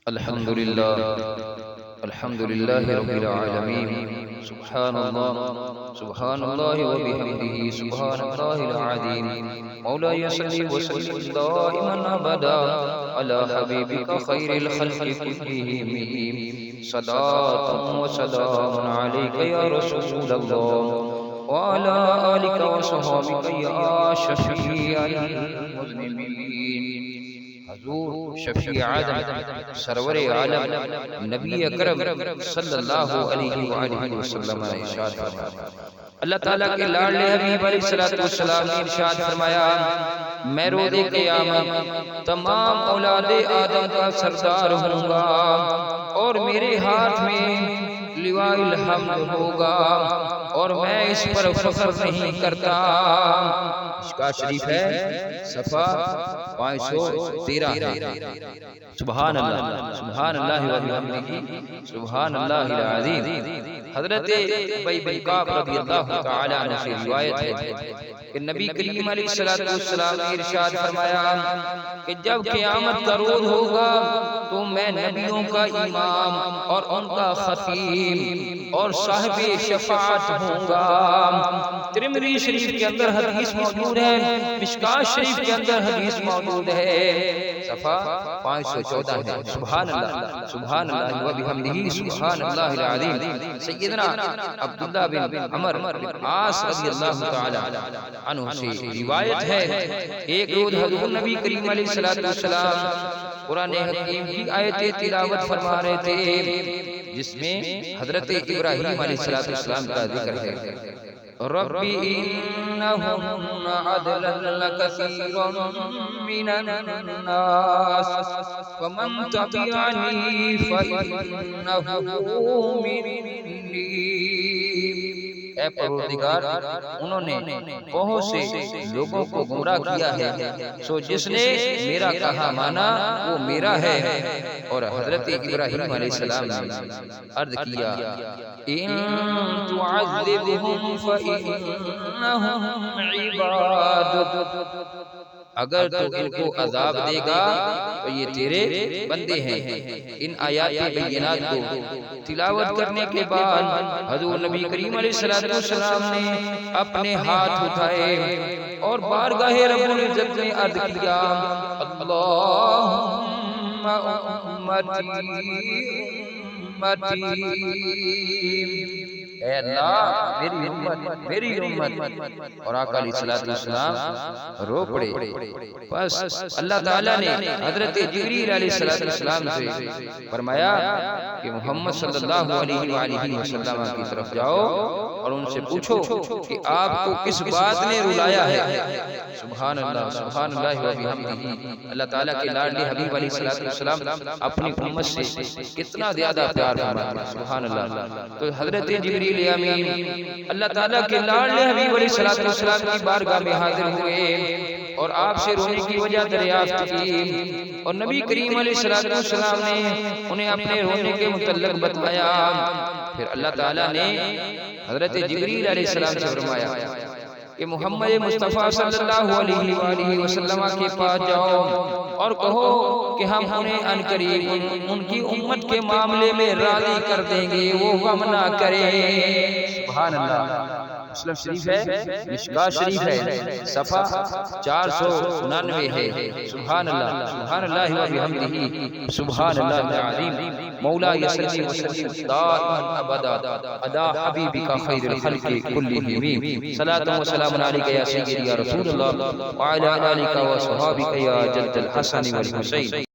الحمد لله رب العالمين. سبحان الله وبحمده سبحان الله العظيم. مولاي صل وسلم دائما ابدا على حبيبك خير الخلق كلهم. صلاة وسلام عليك يا رسول الله وعلى آلك وصحابك يا شفيع المذنبين. حضور شفیع عالم سرور عالم نبی اکرم صلی اللہ علیہ وآلہ وسلم نے ارشاد فرمایا، اللہ تعالیٰ کے لاڈلے حبیب علیہ السلام نے ارشاد فرمایا، میں روز قیامت تمام اولاد آدم کا سردار ہوں گا اور میرے ہاتھ میں لواء الحمد ہوگا اور میں اس پر فخر نہیں کرتا. مشکوٰۃ شریف ہے صفحہ 513 ہے. سبحان اللہ وبحمدہ سبحان اللہ العظیم. حضرت ابی بن کعب رضی اللہ تعالی عنہ سے روایت ہے کہ نبی کریم علیہ السلام نے ارشاد فرمایا کہ جب قیامت کا روز ہوگا تو میں نبیوں کا امام اور ان کا خطیب اور صاحب شفاعت ہوں گا. ترمذی شریف کے اندر حدیث موجود ہے، مشکوٰۃ شریف کے اندر حدیث موجود ہے، صفحہ 514 ہے. سبحان اللہ وبحمدہ سبحان اللہ العظیم. سیدنا عبداللہ بن عمر بن عاص رضی اللہ تعالی عنہ سے روایت ہے، ایک روز حضور نبی کریم علیہ السلام قرآن حکیم کی آیتیں تلاوت فرما رہے تھے جس میں حضرت ابراہیم علیہ السلام کا ذکر ہے. ربی انہم عدلن کثیر من الناس ومن تبعنی فإنہ منی. اے پروردگار، انہوں نے بہت سے لوگوں کو گمراہ کیا ہے، سو جس نے میرا کہا مانا وہ میرا ہے. اور حضرت ابراہیم علیہ السلام نے عرض کیا، ان تعذبهم فإنهم عبادک، اگر تو ان کو عذاب دے گا تو یہ تیرے بندے ہیں. ان آیات بینات کو تلاوت کرنے کے بعد حضور نبی کریم علیہ السلام نے اپنے ہاتھ اٹھائے اور بارگاہ رب العزت میں عرض کیا، اللہم امتی اے اللہ میری امت. اور آقا علیہ السلام رو پڑے. بس اللہ تعالیٰ نے حضرت جبریل علیہ السلام سے فرمایا کہ محمد صلی اللہ علیہ وآلہ وسلم کی طرف جاؤ اور ان سے پوچھو کہ آپ کو کس بات نے رلایا ہے. سبحان اللہ وبحمدہ. اللہ تعالیٰ کے لاڈلے حبیب علیہ السلام اپنی امت سے کتنا زیادہ پیار فرماتے ہیں. سبحان اللہ. تو حضرت جبریل امین اللہ تعالیٰ کے لاڈلے حبیب علیہ السلام کی بارگاہ میں حاضر ہوئے اور آپ سے رونے کی وجہ دریافت کی، اور نبی کریم علیہ السلام نے انہیں اپنے رونے کے متعلق بتایا. پھر اللہ تعالیٰ نے حضرت جبریل علیہ السلام سے فرمایا کہ محمد مصطفیٰ صلی اللہ علیہ وآلہ وسلم کے پاس جاؤ اور کہو کہ ہم انہیں عنقریب ان کی امت کے معاملے میں راضی کر دیں گے، وہ غم نہ کریں. سبحان اللہ. مسلم شریف ہے، مشکوٰۃ شریف ہے، صفحہ 499 ہے. سبحان اللہ وبحمدہ سبحان اللہ العظیم. مولاي صل وسلم دائما ابدا على حبيبك خير الخلق كلهم. صلاة وسلام عليك يا سيدي يا رسول الله وعلى آلك وصحابك يا جد الحسن والحسين.